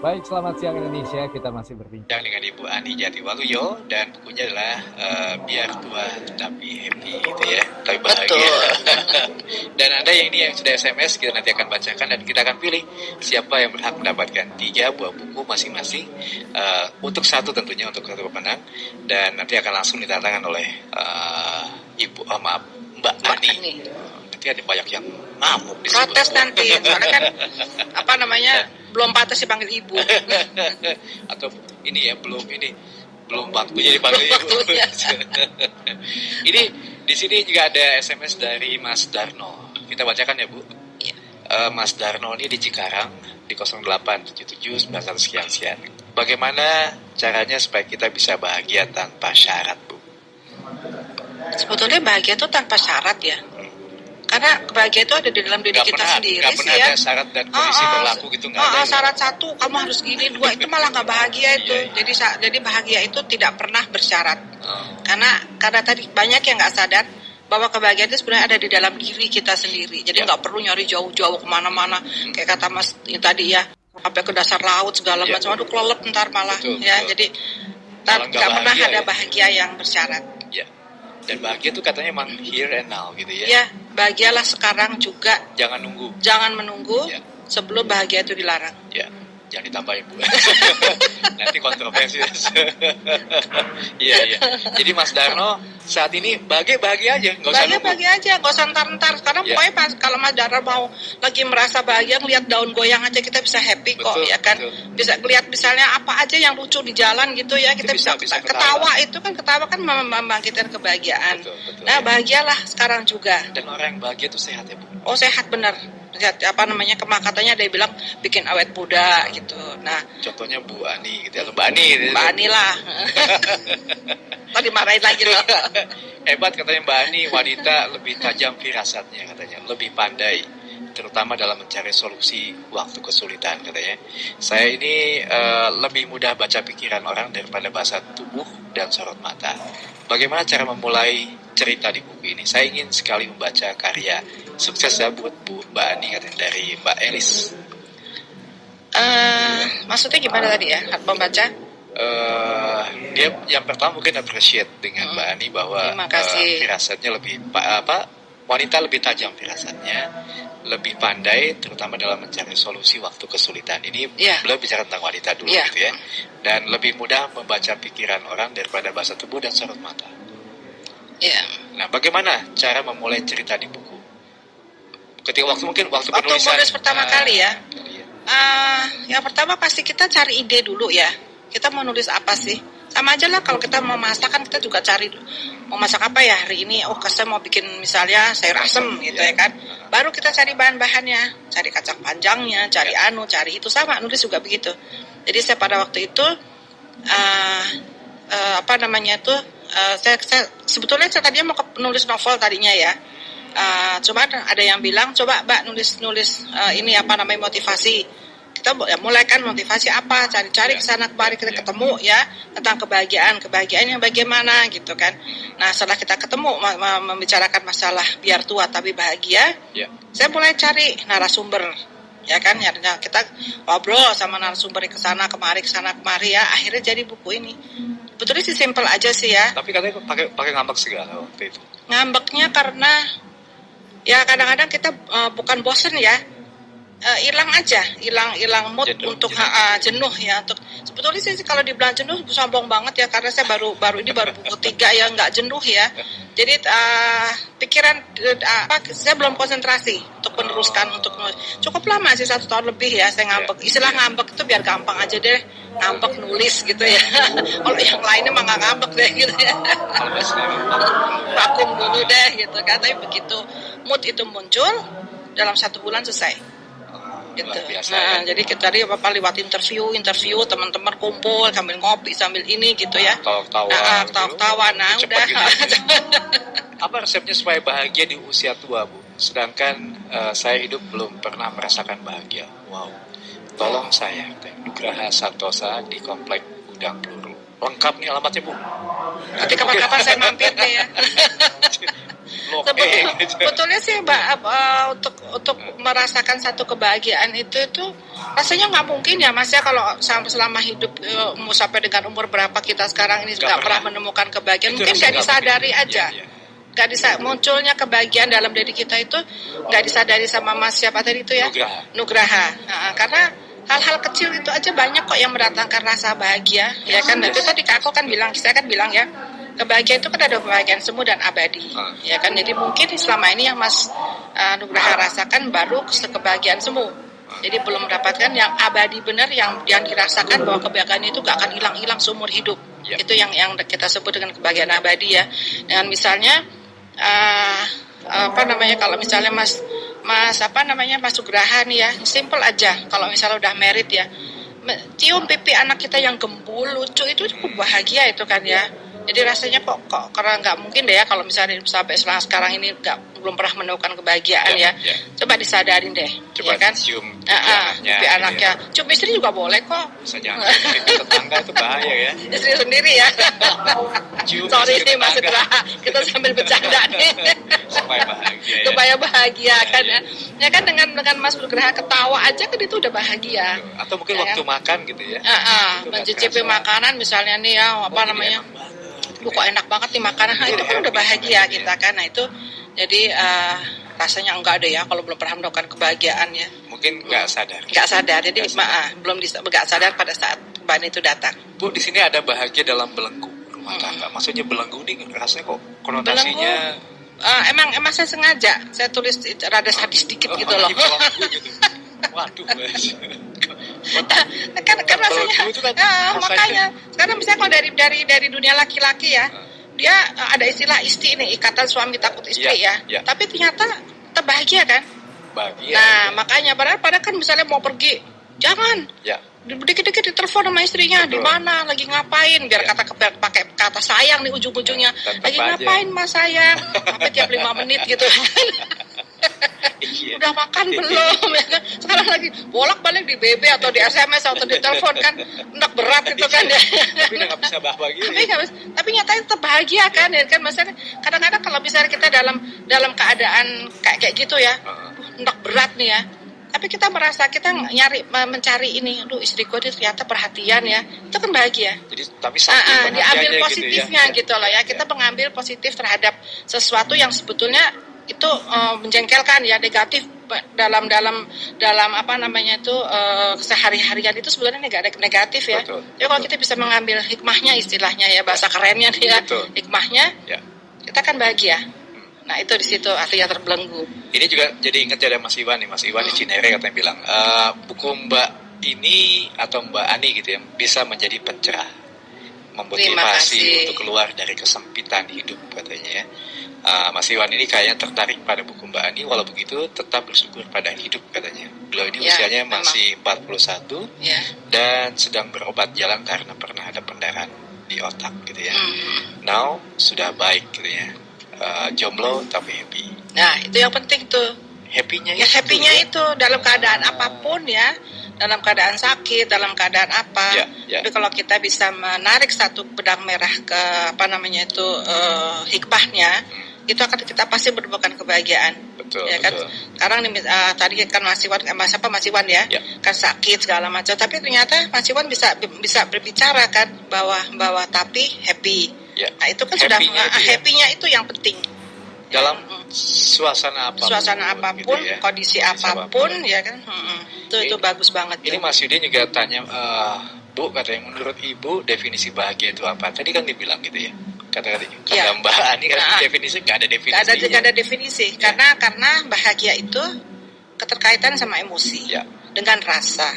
Baik, selamat siang Indonesia. Kita masih berbincang dengan Ibu Ani Jatiwaluyo dan bukunya adalah Biar Tua Tapi Happy gitu ya, tapi bahagia. Betul. Dan ada yang ini yang sudah SMS, kita nanti akan bacakan dan kita akan pilih siapa yang berhak mendapatkan 3 buah buku masing-masing, untuk satu tentunya untuk satu pemenang, dan nanti akan langsung ditandatangan oleh Mbak Ani. Nanti ada banyak yang ngamuk di situ. Protes nanti, soalnya kan belum pantas dipanggil ibu. Atau ini ya belum waktunya dipanggil ibu. Waktunya. Ini di sini juga ada SMS dari Mas Darno. Kita bacakan ya Bu. Iya. Mas Darno ini di Cikarang di 0877 900 sekian. Bagaimana caranya supaya kita bisa bahagia tanpa syarat, Bu? Sebetulnya bahagia itu tanpa syarat ya. Karena bahagia itu ada di dalam diri kita sendiri gak sih pernah ya. ada syarat dan kondisi berlaku gitu, nggak ada. Syarat 1 kamu harus gini, 2 itu malah nggak bahagia itu. Iya. Jadi bahagia itu tidak pernah bersyarat. Karena tadi banyak yang nggak sadar bahwa kebahagiaan itu sebenarnya ada di dalam diri kita sendiri. Jadi nggak perlu nyari jauh-jauh kemana-mana. Kayak kata Mas tadi ya, sampai ke dasar laut segala macam. Aduh kelelep ntar malah. Betul. Jadi nggak pernah ada bahagia yang bersyarat. Ya. Dan bahagia itu katanya emang here and now gitu ya. Ya, bahagialah sekarang juga. Jangan nunggu. Jangan menunggu Ya. sebelum bahagia itu dilarang. Ya, jangan ditambahin Bu. Nanti kontroversi. Iya. Jadi Mas Darno saat ini bahagia aja, nggak usah nunggu. Bahagia aja, nggak usah ntar. Karena pokoknya kalau Mas Darno mau lagi merasa bahagia, ngeliat daun goyang aja kita bisa happy kok, ya kan. Betul. Bisa ngeliat misalnya apa aja yang lucu di jalan gitu ya, kita bisa ketawa. Ketawa kan membangkitkan kebahagiaan. Betul, Nah, ya. bahagialah sekarang juga. Dan orang yang bahagia itu sehat ya Bu. Oh, sehat benar. Lihat katanya dia bilang bikin awet muda gitu. Nah, Contohnya Bu Ani gitu ya, Mbak Ani gitu. Mbak Ani lah. Tadi marahin lagi loh. Hebat katanya Mbak Ani, wanita lebih tajam firasatnya katanya, lebih pandai terutama dalam mencari solusi waktu kesulitan katanya. Saya ini lebih mudah baca pikiran orang daripada bahasa tubuh dan sorot mata. Bagaimana cara memulai cerita di buku ini? Saya ingin sekali membaca karya. Sukses ya buat Mbak Ani katanya, dari Mbak Elis. Maksudnya gimana tadi ya, membaca? Dia yang pertama mungkin appreciate dengan Mbak Ani bahwa firasatnya lebih wanita lebih tajam firasatnya, lebih pandai terutama dalam mencari solusi waktu kesulitan. Ini beliau bicara tentang wanita dulu gitu ya. Dan lebih mudah membaca pikiran orang daripada bahasa tubuh dan sorot mata. Nah, bagaimana cara memulai cerita di buku? Ketika waktu penulisan pertama kali ya. Yang pertama pasti kita cari ide dulu ya. Kita mau nulis apa sih? Sama aja lah kalau kita mau masak kan kita juga cari mau masak apa ya hari ini. Oh, saya mau bikin misalnya sayur asem gitu ya kan. Baru kita cari bahan-bahannya, cari kacang panjangnya, cari cari itu, sama nulis juga begitu. Jadi saya pada waktu itu saya sebetulnya saya tadinya mau nulis novel tadinya ya. Cuma ada yang bilang coba Mbak nulis motivasi. Kita mulai kan motivasi apa, cari kesana kemari, kita ketemu ya tentang kebahagiaan yang bagaimana gitu kan. Nah, setelah kita ketemu membicarakan masalah biar tua tapi bahagia, saya mulai cari narasumber ya kan, ya kita ngobrol sama narasumber kesana kemari ya, akhirnya jadi buku ini. Betulnya sih simple aja sih ya. Tapi katanya pakai ngambek segala waktu itu. Ngambeknya karena ya kadang-kadang kita bukan bosen ya. Hilang mood untuk jenuh ya. Untuk sebetulnya sih kalau dibilang jenuh sombong banget ya, karena saya baru buku 3 ya, nggak jenuh ya. Jadi pikiran saya belum konsentrasi untuk meneruskan untuk nulis. Cukup lama sih, 1 tahun lebih ya saya ngambek. Istilah ngambek itu biar gampang aja deh, ngambek nulis gitu ya. Kalau yang lainnya mah nggak ngambek deh gitu ya. Vakum dulu deh gitu kan. Tapi begitu mood itu muncul, dalam 1 bulan selesai. Gitu. Jadi kita lewat interview teman-teman kumpul sambil ngopi sambil ini gitu ya. Tawa. Nah, udah. Apa resepnya supaya bahagia di usia tua, Bu? Sedangkan saya hidup belum pernah merasakan bahagia. Wow. Tolong saya, Nugraha Santosa di Komplek Gudang Peluru. Lengkap nih alamatnya, Bu. Nanti kapan-kapan saya mampir deh ya. Sebetulnya sih untuk untuk merasakan satu kebahagiaan itu rasanya nggak mungkin ya Mas ya, kalau selama hidup mau sampai dengan umur berapa kita sekarang ini nggak pernah menemukan kebahagiaan. Mungkin nggak disadari aja. Nggak munculnya kebahagiaan dalam diri kita itu nggak disadari sama Mas siapa tadi itu ya, Nugraha. Karena hal-hal kecil itu aja banyak kok yang mendatangkan rasa bahagia, ya kan. Itu tadi saya kan bilang ya, kebahagiaan itu kan ada kebahagiaan semu dan abadi, ya kan. Jadi mungkin selama ini yang Mas Nugraha rasakan baru kebahagiaan semu. Jadi belum mendapatkan yang abadi benar, yang dirasakan bahwa kebahagiaan itu gak akan hilang-hilang seumur hidup. Itu yang kita sebut dengan kebahagiaan abadi ya. Dan misalnya kalau misalnya Mas Nugraha nih ya, simple aja. Kalau misalnya udah married ya, cium pipi anak kita yang gembul lucu itu cukup bahagia itu kan ya. Jadi rasanya kok karena nggak mungkin deh ya kalau misalnya sampai sekarang ini belum pernah menemukan kebahagiaan ya. Coba disadarin deh. Coba ya kan? Cium pipi anaknya. Ya. Cium istri juga boleh kok. Bisa jangan pipi tetangga itu bahaya ya. Istri sendiri ya. Sorry nih Mas Nugraha, kita sambil bercanda nih. Supaya bahagia ya. Supaya bahagia kan ya. Ya kan dengan Mas Nugraha ketawa aja kan itu udah bahagia. Atau mungkin waktu makan gitu ya. Mencicipi makanan misalnya nih ya, namanya? Kok enak banget nih makanan, itu kan udah bahagia kita kan. Nah itu jadi rasanya enggak ada ya kalau belum pernah mendapatkan kebahagiaan ya. Mungkin nggak sadar. Jadi belum nggak sadar pada saat kebahagiaan itu datang. Bu, di sini ada bahagia dalam belenggu rumah tangga. Maksudnya belenggu ini rasanya kok konotasinya. Emang saya sengaja saya tulis rada sadis dikit gitu loh. Waduh, kan rasanya makanya sekarang misalnya kalau dari dunia laki-laki ya, dia ada istilah isti ini, ikatan suami takut istri ya. Tapi ternyata bahagia kan. Bahagia. Nah makanya padahal kan misalnya mau pergi jangan dikit-dikit ditelepon sama istrinya, di mana lagi ngapain, biar pakai kata sayang nih ujung-ujungnya, lagi ngapain Mas sayang, sampai tiap 5 menit gitu. Udah makan belum ya kan? Sekarang lagi bolak-balik di BB atau di SMS atau di telepon kan, enak berat itu kan ya. Tapi nggak bisa bahagia. Tapi nyatanya tetap bahagia kan, ya kan. Maksudnya kadang-kadang kalau misalnya kita dalam keadaan kayak gitu ya, enak berat nih ya. Tapi kita merasa kita mencari ini, aduh istriku ini ternyata perhatian ya, itu kan bahagia. Jadi tapi diambil positifnya gitu loh ya. Kita mengambil positif terhadap sesuatu yang sebetulnya itu menjengkelkan ya, negatif dalam sehari-harian itu sebenarnya negatif ya. Ya kalau kita bisa mengambil hikmahnya, istilahnya ya, bahasa kerennya nih ya, hikmahnya, kita kan bahagia. Nah itu di situ artinya terbelenggu. Ini juga jadi ingat ada Mas Iwan nih, Mas Iwan di Cinere katanya bilang buku Mbak ini atau Mbak Ani gitu ya bisa menjadi pencerah, memotivasi untuk keluar dari kesempitan hidup katanya ya. Mas Iwan ini kayaknya tertarik pada buku Mbak Ani, walau begitu tetap bersyukur pada hidup katanya. Beliau ini usianya masih 41 dan sedang berobat jalan karena pernah ada pendarahan di otak gitu ya. Now sudah baik gitu ya. Jomblo tapi happy. Nah itu yang penting tuh. Happy-nya itu dalam keadaan apapun ya, dalam keadaan sakit, dalam keadaan apa. Tapi kalau kita bisa menarik satu benang merah ke hikmahnya, itu akan kita pasti menemukan kebahagiaan. Betul. Ya kan. Sekarang nih tadi kan Mas Iwan ya, kan sakit segala macam. Tapi ternyata Mas Iwan bisa berbicara kan bahwa tapi happy. Nah itu kan happy-nya itu yang penting. Dalam suasana apapun gitu ya. Kondisi apapun ya kan. Itu bagus banget. Ini Mas Yudin juga tanya, Bu, katanya menurut Ibu definisi bahagia itu apa? Tadi kan dibilang gitu ya. Kata Mbak Ani kan definisi nggak ada definisi. Nggak ada definisi. Karena bahagia itu keterkaitan sama emosi. Dengan rasa,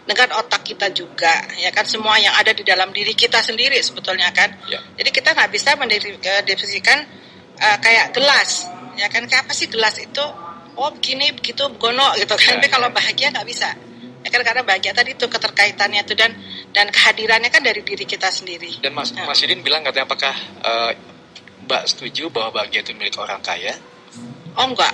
dengan otak kita juga, ya kan, semua yang ada di dalam diri kita sendiri sebetulnya kan. Jadi kita nggak bisa mendefinisikan kayak gelas, ya kan, kayak apa sih gelas itu? Oh begini, begitu, begono gitu kan. Tapi kalau bahagia nggak bisa, ya kan, karena bahagia tadi itu keterkaitannya itu dan kehadirannya kan dari diri kita sendiri. Dan Mas Yudin bilang katanya apakah Mbak setuju bahwa bahagia itu milik orang kaya? Oh enggak,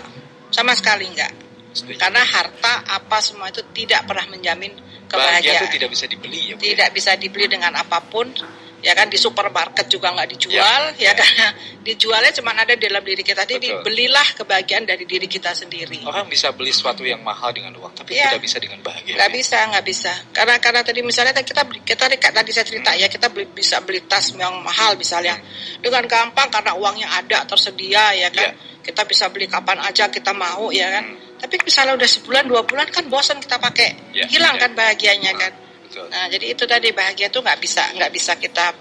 sama sekali enggak. Karena harta apa semua itu tidak pernah menjamin kebahagiaan. Bahagia itu tidak bisa dibeli ya Bu? Tidak bisa dibeli dengan apapun. ya kan, di supermarket juga nggak dijual, ya kan, dijualnya cuma ada di dalam diri kita. Jadi belilah kebahagiaan dari diri kita sendiri. Orang bisa beli sesuatu yang mahal dengan uang, tapi tidak bisa dengan bahagia. Nggak bisa. Karena tadi misalnya tadi saya cerita ya, kita bisa beli tas yang mahal misalnya dengan gampang karena uangnya ada tersedia, ya kan. Kita bisa beli kapan aja kita mau, ya kan. Tapi misalnya udah sebulan 2 bulan kan bosan kita pakai, hilang kan bahagianya kan. Nah, jadi itu tadi, bahagia itu nggak bisa kita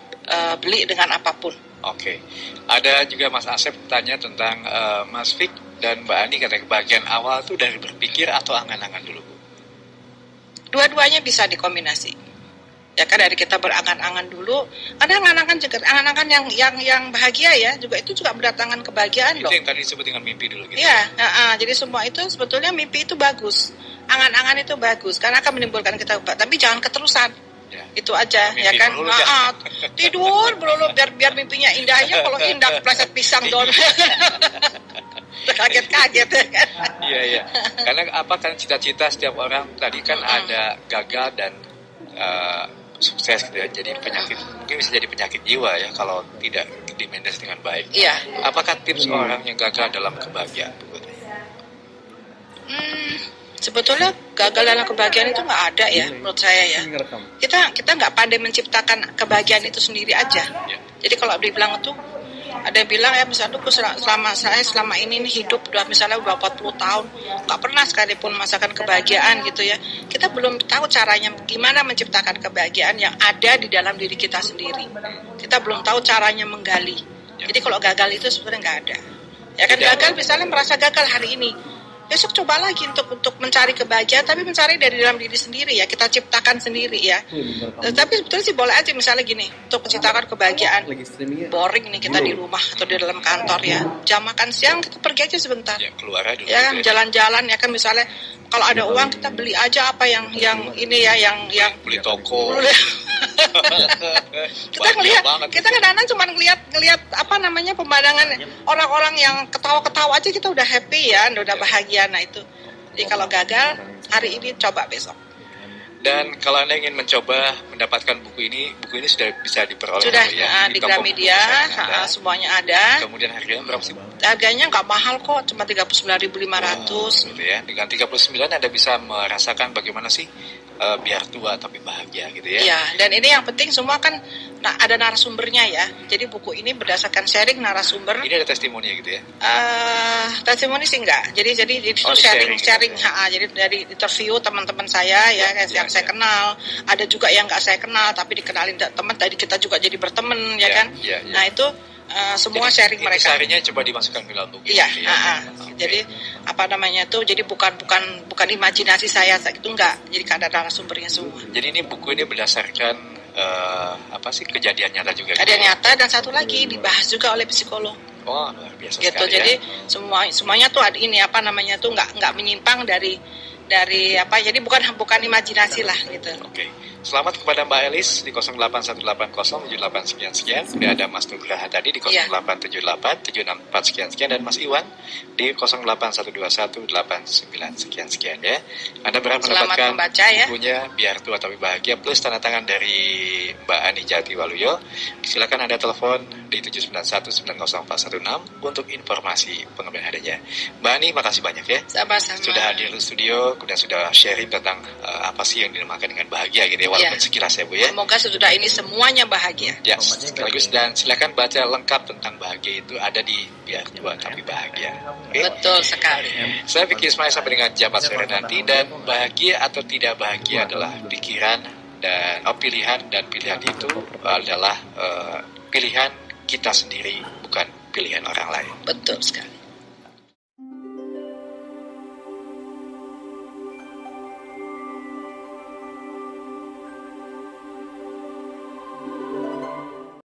beli dengan apapun. Oke. Ada juga Mas Asep tanya tentang Mas Fik dan Mbak Ani, katanya kebahagiaan awal tuh dari berpikir atau angan-angan dulu, Bu? Dua-duanya bisa dikombinasi. Ya kan, dari kita berangan-angan dulu. Ada angan-angan juga, angan-angan yang bahagia ya, itu juga berdatangan kebahagiaan loh. Itu yang tadi disebut dengan mimpi dulu gitu. Iya, jadi semua itu sebetulnya mimpi itu bagus. Angan-angan itu bagus karena akan menimbulkan kita, tapi jangan keterusan. Itu aja, mimpi ya kan. Tidur melulu biar mimpinya indah aja. Kalau indah pleset pisang dong. Kaget-kaget. Iya. Karena kan cita-cita setiap orang tadi kan ada gagal dan sukses gitu ya. Jadi penyakit, mungkin bisa jadi penyakit jiwa ya kalau tidak dimanage dengan baik. Iya. Apakah tips orang yang gagal dalam kebahagiaan? Sebetulnya gagal dalam kebahagiaan itu nggak ada ya, menurut saya ya. Kita nggak pandai menciptakan kebahagiaan itu sendiri aja. Jadi kalau dibilang itu, ada yang bilang ya, misalnya selama ini nih hidup udah 40 tahun nggak pernah sekalipun merasakan kebahagiaan gitu ya. Kita belum tahu caranya gimana menciptakan kebahagiaan yang ada di dalam diri kita sendiri. Kita belum tahu caranya menggali. Jadi kalau gagal itu sebenarnya nggak ada. Ya kan, gagal misalnya merasa gagal hari ini, besok coba lagi untuk mencari kebahagiaan, tapi mencari dari dalam diri sendiri ya, kita ciptakan sendiri ya. Tapi sebetulnya sih boleh aja misalnya gini, untuk menciptakan kebahagiaan. Boring nih kita di rumah atau di dalam kantor ya, jam makan siang kita pergi aja sebentar. Ya, keluar aja dulu. Ya kan, jalan-jalan ya kan, misalnya kalau ada uang kita beli aja apa yang ini ya, yang beli toko. kita kadang-kadang cuma ngelihat apa namanya, pemandangan orang-orang yang ketawa-ketawa aja kita udah happy ya, udah bahagia. Nah itu. Jadi kalau gagal hari ini, coba besok. Dan kalau Anda ingin mencoba mendapatkan buku ini sudah bisa diperoleh sudah ya, di Gramedia, semuanya ada. Kemudian harganya berapa sih? Harganya nggak mahal kok, cuma 39.500. Gitu ya. Dengan 39 Anda bisa merasakan bagaimana sih biar tua tapi bahagia gitu ya. Iya, dan ini yang penting semua kan ada narasumbernya ya. Jadi buku ini berdasarkan sharing narasumber. Ini ada testimoni gitu ya? Testimoni sih enggak. Jadi itu sharing. Jadi dari interview teman-teman saya ya, yang saya kenal. Ada juga yang nggak saya kenal tapi dikenalin teman. Tadi kita juga jadi berteman ya kan. Nah itu semua jadi, sharing mereka. Sharingnya coba dimasukkan ke dalam buku. Iya. Jadi apa namanya itu? Jadi bukan imajinasi saya itu enggak. Jadi ada narasumbernya semua. Jadi ini buku ini berdasarkan kejadian nyata juga. Kejadian nyata, dan satu lagi dibahas juga oleh psikolog. Oh, luar biasa gitu sekali, jadi ya. semuanya tuh ada ini nggak menyimpang dari apa, jadi bukan imajinasi lah gitu. Oke. Selamat kepada Mbak Elis di 0818078 sekian. Ada Mas Nugraha tadi di 0878764764 sekian, dan Mas Iwan di 0812189 sekian ya. Anda berhak mendapatkan bukunya Biar Tua Tapi Bahagia plus tanda tangan dari Mbak Ani Jati Waluyo. Silakan Anda telepon di 791904116 untuk informasi pengambilan adanya. Mbak Ani, makasih banyak ya. Sama-sama. Sudah hadir di studio, kemudian sudah sharing tentang apa sih yang dinamakan dengan bahagia gitu ya. Walaupun sekilas ya Bu ya. Semoga sesudah ini semuanya bahagia. Ya, sekaligus, dan silakan baca lengkap tentang bahagia itu ada di Biar Tua Tapi Bahagia. Okay? Betul sekali. Saya Vicky Ismail sampai dengan jabat sore nanti, dan bahagia atau tidak bahagia adalah pikiran dan pilihan, dan pilihan itu adalah pilihan kita sendiri, bukan pilihan orang lain. Betul sekali.